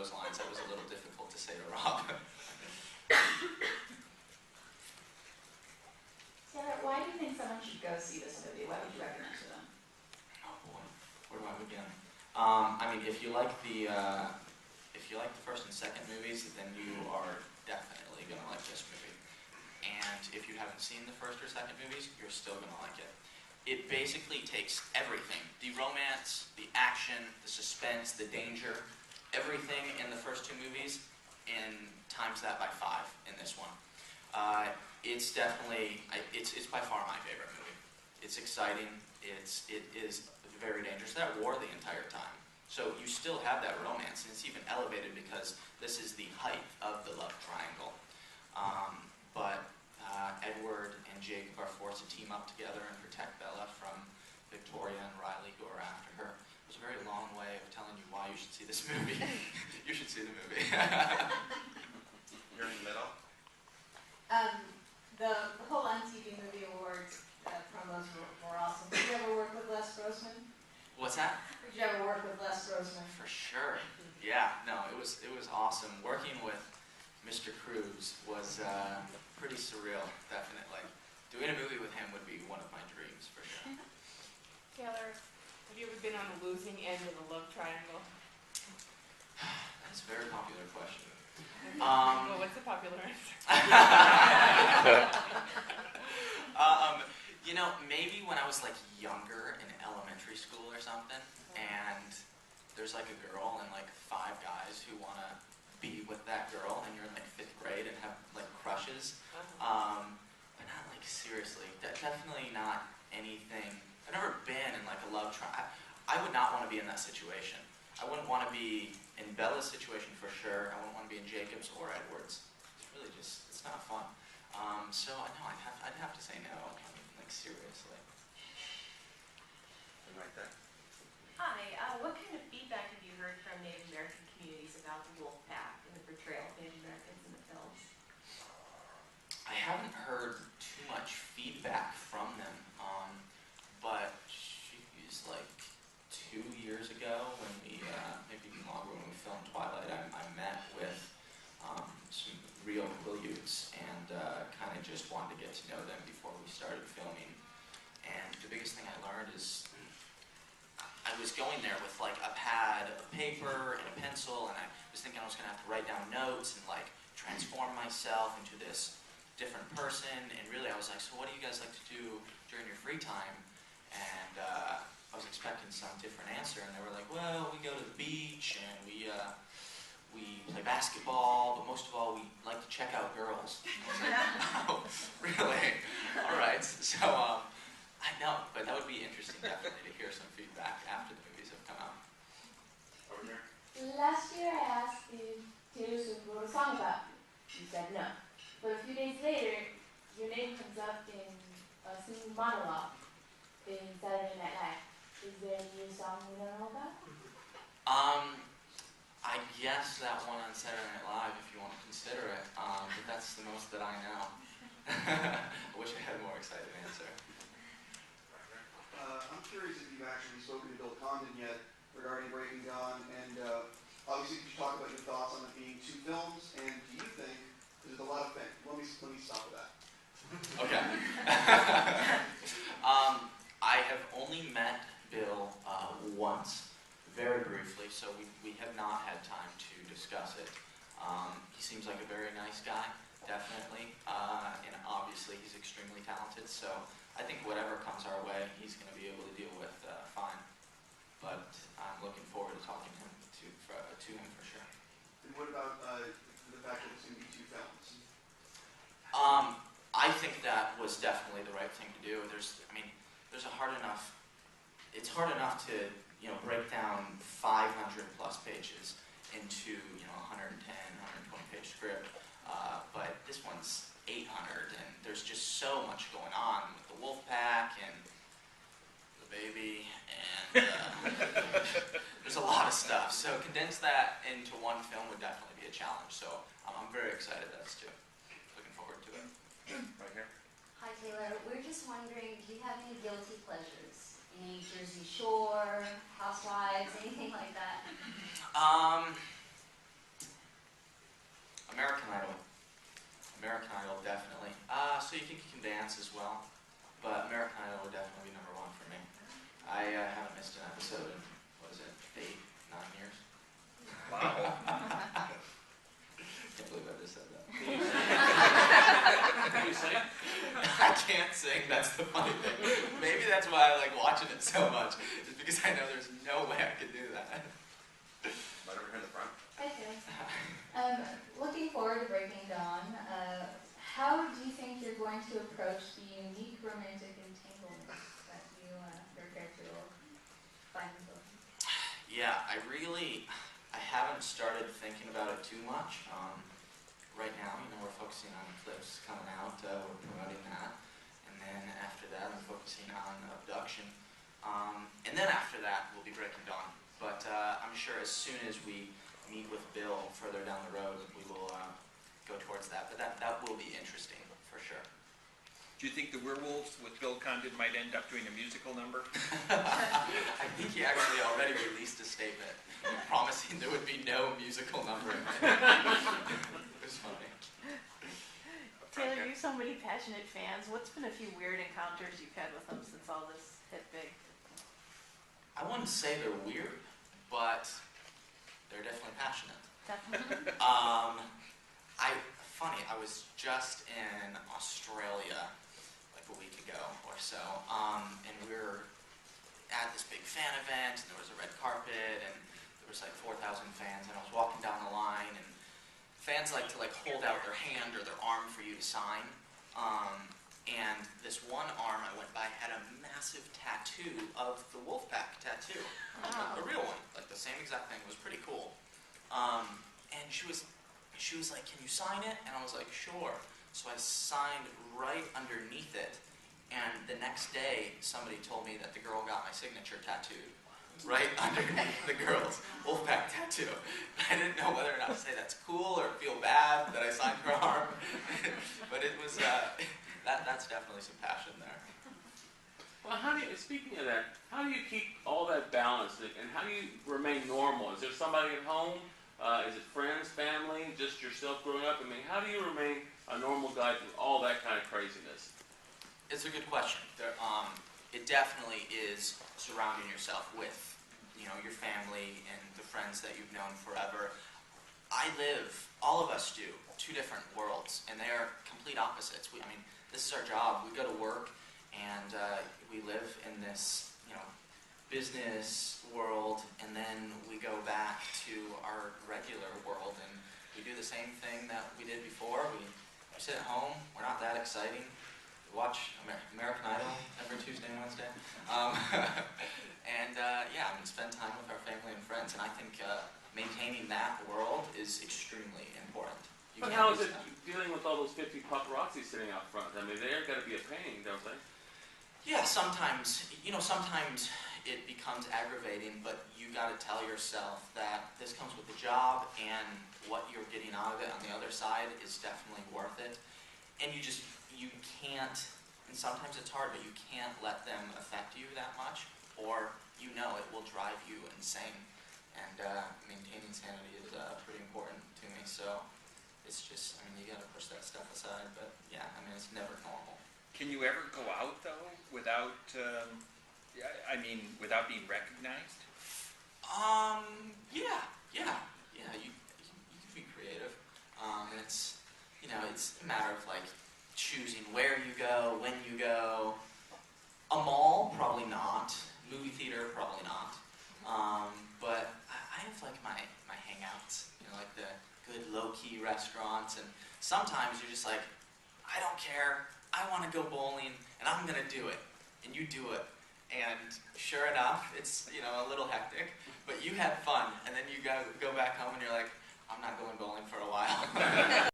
those lines that was a little difficult to say to Rob. Sarah, why do you think someone should go see this movie? Why would you recommend it to them? Oh boy, where do I begin? I mean, if you like the first and second movies, then you are definitely gonna like this movie. And if you haven't seen the first or second movies, you're still gonna like it. It basically takes everything: the romance, the action, the suspense, the danger, everything in the first two movies, and times that by 5 in this one. It's definitely, it's by far my favorite movie. It's exciting. It is very dangerous. That war the entire time. So you still have that romance, and it's even elevated because this is the height of the love triangle. But Edward and Jacob are forced to team up together and protect Bella from Victoria and Riley, who are after her. It was a very long way of telling you why you should see this movie. You should see the movie. You're in the middle. The whole MTV Movie Awards promos were awesome. Did you ever work with Les Grossman? What's that? Did you ever work with Les Grossman? For sure. Yeah, no, it was awesome. Working with Mr. Cruz was pretty surreal, definitely. Doing a movie with him would be one of my dreams, for sure. Taylor, have you ever been on the losing end of the love triangle? That's a very popular question. Well, what's the popular answer? You know, maybe when I was like younger in elementary school or something, and there's like a girl and like 5 guys who want to be with that girl, and you're in like 5th grade and have like crushes. But not like seriously. Definitely not anything. I've never been in like a love triangle. I would not want to be in that situation. I wouldn't want to be in Bella's situation for sure. I wouldn't want to be in Jacob's or Edward's. It's really just, it's not fun. So I know I'd have to say no. I mean, like seriously. Right there. Hi, what kind of feedback have you heard from Native American communities about the wolf pack and the portrayal of Native Americans in the films? I haven't heard too much feedback from them, but geez, like 2 years ago when we, maybe even longer, when we filmed Twilight, I met with some real Quileutes and kind of just wanted to get to know them before we started filming. And the biggest thing I learned is I was going there with like a pad of paper and a pencil, and I was thinking I was going to have to write down notes and like transform myself into this different person. And really I was like, so what do you guys like to do during your free time? And I was expecting some different answer, and they were like, well, we go to the beach and we play basketball, but most of all we like to check out girls. I was like, oh, really? All right. So I know, but that would be interesting definitely to hear some feedback after the movies have come out. Over here. Last year I asked if Taylor Swift wrote a song about you. You said no. But a few days later, your name comes up in a singing monologue in Saturday Night Live. Is there a new song you don't know about? I guess that one on Saturday Night Live, if you want to consider it, but that's the most that I know. I wish I had a more excited answer. I'm curious if you've actually spoken to Bill Condon yet regarding Breaking Dawn, and obviously could you talk about your thoughts on it being 2 films, and do you think, because there's a lot of things, let me stop with that. Okay. I have only met Bill once, very briefly, so we have not had time to discuss it. He seems like a very nice guy, definitely, and obviously he's extremely talented, so I think whatever comes our way, he's going to be able to deal with fine. But I'm looking forward to talking to him for sure. And what about the fact that it's going to be 2 films? I think that was definitely the right thing to do. There's a hard enough. It's hard enough to break down 500 plus pages into 110, 120 page script, but this one's 800, and there's just so much going on with the wolf pack and the baby, and there's a lot of stuff. So condense that into one film would definitely be a challenge. So I'm very excited that's too. Looking forward to it. Right here. Hi Taylor, we're just wondering, do you have any guilty pleasures? Any Jersey Shore, Housewives, anything like that? American Idol. American Idol, definitely. So you think you can dance as well, but American Idol would definitely be number one for me. I haven't missed an episode in, what is it, 8, 9 years? Wow. Can't believe I just said that. Can you sing? I can't sing, that's the funny thing. Maybe that's why I like watching it so much, is because I know there's no way I could do that. Right over here in the front. Okay. Looking forward to Breaking Dawn, how do you think you're going to approach the unique romantic entanglement that your character will find himself in? Yeah, I haven't started thinking about it too much. Right now, we're focusing on Eclipse coming out, we're promoting that. And then after that, I'm focusing on Abduction. And then after that, we'll be Breaking Dawn. But I'm sure as soon as we meet with Bill further down the road, we will go towards that. But that will be interesting, for sure. Do you think the Werewolves with Bill Condon might end up doing a musical number? I think he actually already released a statement promising there would be no musical number in it. It was funny. Taylor, you have so many passionate fans. What's been a few weird encounters you've had with them since all this hit big? I wouldn't say they're weird, but they're definitely passionate. Definitely. I was just in Australia like a week ago or so, and we were at this big fan event, and there was a red carpet, and there was like 4,000 fans, and I was walking down the line, and fans like to hold out their hand or their arm for you to sign, and this one arm I went by had a massive tattoo of the Wolfpack tattoo, Wow. a real one, like the same exact thing. It was pretty cool. And she was like, "Can you sign it?" And I was like, "Sure." So I signed right underneath it, and the next day somebody told me that the girl got my signature tattooed right underneath the girl's Wolfpack tattoo. I didn't know whether or not to say that's cool or feel bad that I signed her arm, but it was that's definitely some passion there. Well, speaking of that, how do you keep all that balance, and how do you remain normal? Is there somebody at home? Is it friends, family, just yourself growing up? I mean, how do you remain a normal guy through all that kind of craziness? It's a good question. It definitely is surrounding yourself with, your family and the friends that you've known forever. All of us do, 2 different worlds, and they are complete opposites. This is our job. We go to work, and we live in this, business world, and then we go back to our regular world, and we do the same thing that we did before. We sit at home. We're not that exciting. We watch American Idol every Tuesday and Wednesday. Spend time with our family and friends, and I think maintaining that world is extremely important. But how is it dealing with all those 50 paparazzi sitting out front? I mean, they're got to be a pain, don't they? Yeah, sometimes it becomes aggravating, but you got to tell yourself that this comes with the job, and what you're getting out of it on the other side is definitely worth it. And you can't, and sometimes it's hard, but you can't let them affect you that much, or it will drive you insane. And maintaining sanity is pretty important to me, so it's just, you got to push that stuff aside, but yeah, it's never normal. Can you ever go out though without being recognized? Yeah. You can be creative. And it's a matter of choosing where you go, when you go. A mall, probably not. Movie theater, probably not. But I have my hangouts, the good low-key restaurants, and sometimes you're just like, I don't care, I want to go bowling, and I'm going to do it. And you do it. And sure enough, it's, a little hectic, but you had fun, and then you go back home and you're like, I'm not going bowling for a while.